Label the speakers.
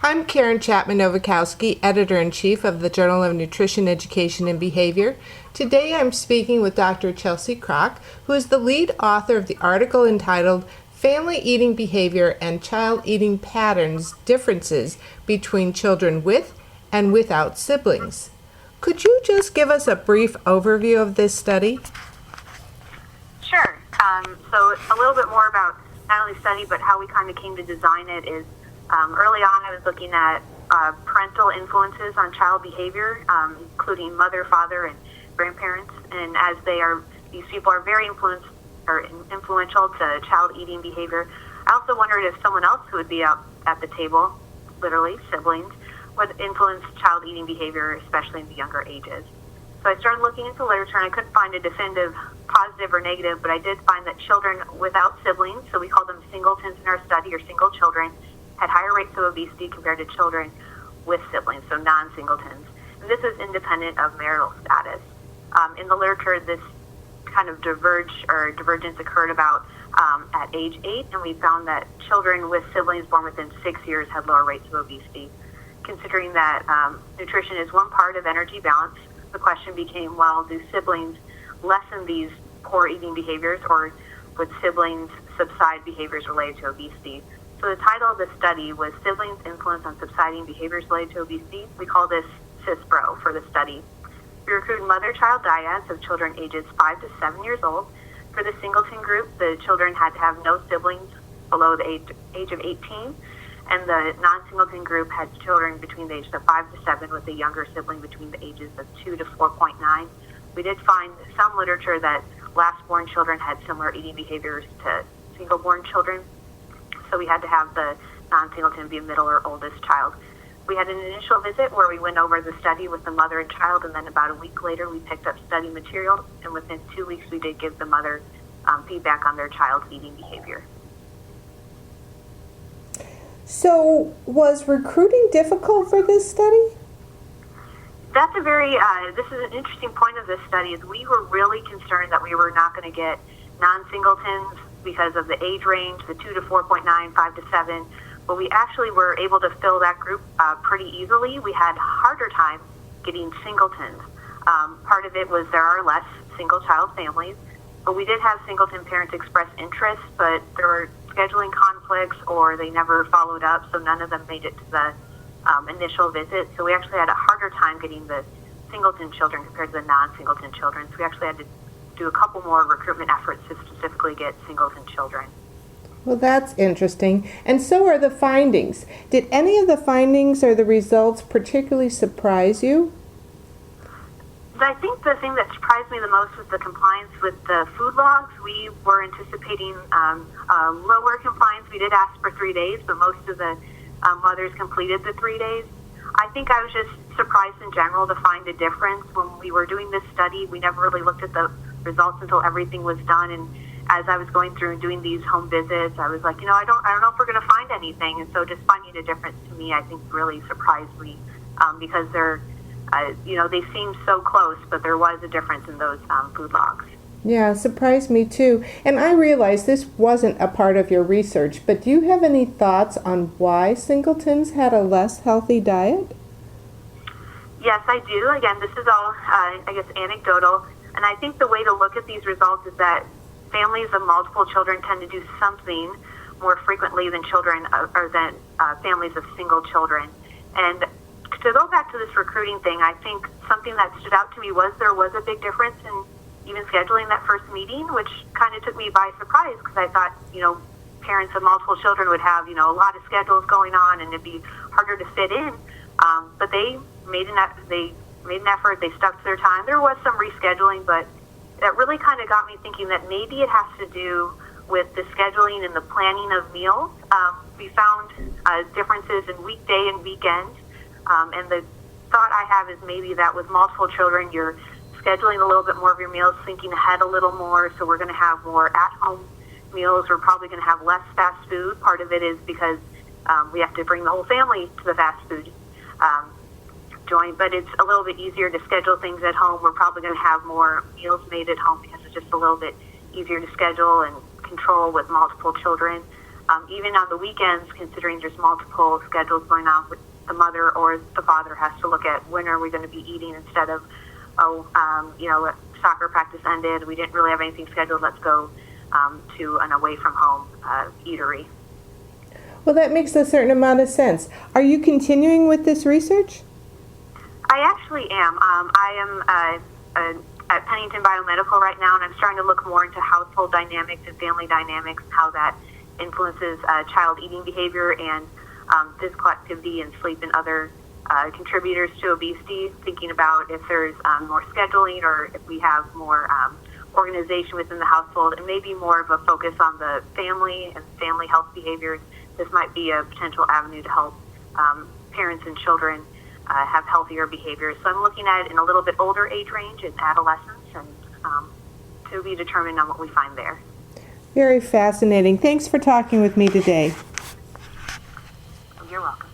Speaker 1: I'm Karen Chapman-Nowakowski, Editor-in-Chief of the Journal of Nutrition, Education, and Behavior. Today I'm speaking with Dr. Chelsea Kracht, who is the lead author of the article entitled Family Eating Behavior and Child Eating Patterns Differences Between Children with and Without Siblings. Could you just give us a brief overview of this study?
Speaker 2: Sure. So a little bit more about not only study, but how we kind of came to design it is early on I was looking at parental influences on child behavior, including mother, father, and grandparents. And as these people are very influential to child eating behavior, I also wondered if someone else who would be out at the table, literally siblings, would influence child eating behavior, especially in the younger ages. So I started looking into literature, and I couldn't find a definitive positive or negative, but I did find that children without siblings, so we call them singletons in our study, or single children, had higher rates of obesity compared to children with siblings, so non-singletons. And this is independent of marital status. In the literature, this kind of divergence occurred about at age 8, and we found that children with siblings born within 6 years had lower rates of obesity. Considering that nutrition is one part of energy balance, the question became, well, do siblings lessen these poor eating behaviors, or would siblings subside behaviors related to obesity? So the title of the study was Siblings' Influence on Subsiding Behaviors Related to Obesity. We call this CISPRO for the study. We recruited mother-child dyads of children ages 5 to 7 years old. For the singleton group, the children had to have no siblings below the age of 18, and the non-singleton group had children between the ages of 5 to 7 with a younger sibling between the ages of 2 to 4.9. We did find some literature that last-born children had similar eating behaviors to single-born children, so we had to have the non-singleton be a middle or oldest child. We had an initial visit where we went over the study with the mother and child, and then about a week later we picked up study material, and within 2 weeks we did give the mother feedback on their child's eating behavior.
Speaker 1: So, was recruiting difficult for this study?
Speaker 2: That's this is an interesting point of this study, is we were really concerned that we were not going to get non-singletons because of the age range, the 2 to 4.9, 5 to 7, but we actually were able to fill that group pretty easily. We had a harder time getting singletons. Part of it was there are less single-child families, but we did have singleton parents express interest, but there were scheduling conflicts or they never followed up, so none of them made it to the initial visit. So we actually had a harder time getting the singleton children compared to the non-singleton children. So we actually had to do a couple more recruitment efforts to specifically get singleton children.
Speaker 1: Well, that's interesting. And so are the findings. Did any of the findings or the results particularly surprise you?
Speaker 2: I think the thing that surprised me the most was the compliance with the food logs. We were anticipating lower compliance. We did ask for 3 days, but most of the mothers completed the 3 days. I think I was just surprised in general to find a difference. When we were doing this study, we never really looked at the results until everything was done. And as I was going through and doing these home visits, I was like, I don't know if we're going to find anything. And so just finding a difference to me, I think really surprised me because they seemed so close, but there was a difference in those food logs.
Speaker 1: Yeah, surprised me too. And I realize this wasn't a part of your research, but do you have any thoughts on why singletons had a less healthy diet?
Speaker 2: Yes, I do. Again, this is all, anecdotal. And I think the way to look at these results is that families of multiple children tend to do something more frequently than families of single children. And to go back to this recruiting thing, I think something that stood out to me was there was a big difference in even scheduling that first meeting, which kind of took me by surprise because I thought, parents of multiple children would have, a lot of schedules going on and it'd be harder to fit in. But they made an effort. They stuck to their time. There was some rescheduling, but that really kind of got me thinking that maybe it has to do with the scheduling and the planning of meals. We found differences in weekday and weekend. And the thought I have is maybe that with multiple children, you're scheduling a little bit more of your meals, thinking ahead a little more. So we're going to have more at-home meals. We're probably going to have less fast food. Part of it is because we have to bring the whole family to the fast food joint, but it's a little bit easier to schedule things at home. We're probably going to have more meals made at home because it's just a little bit easier to schedule and control with multiple children. Even on the weekends, considering there's multiple schedules going on, with the mother or the father has to look at when are we going to be eating instead of, soccer practice ended, we didn't really have anything scheduled, let's go to an away from home eatery.
Speaker 1: Well, that makes a certain amount of sense. Are you continuing with this research?
Speaker 2: I actually am. I am at Pennington Biomedical right now, and I'm starting to look more into household dynamics and family dynamics, how that influences child eating behavior and physical activity and sleep and other contributors to obesity, thinking about if there's more scheduling or if we have more organization within the household and maybe more of a focus on the family and family health behaviors. This might be a potential avenue to help parents and children have healthier behaviors. So I'm looking at it in a little bit older age range, in adolescence, and to be determined on what we find there.
Speaker 1: Very fascinating. Thanks for talking with me today.
Speaker 2: You're welcome.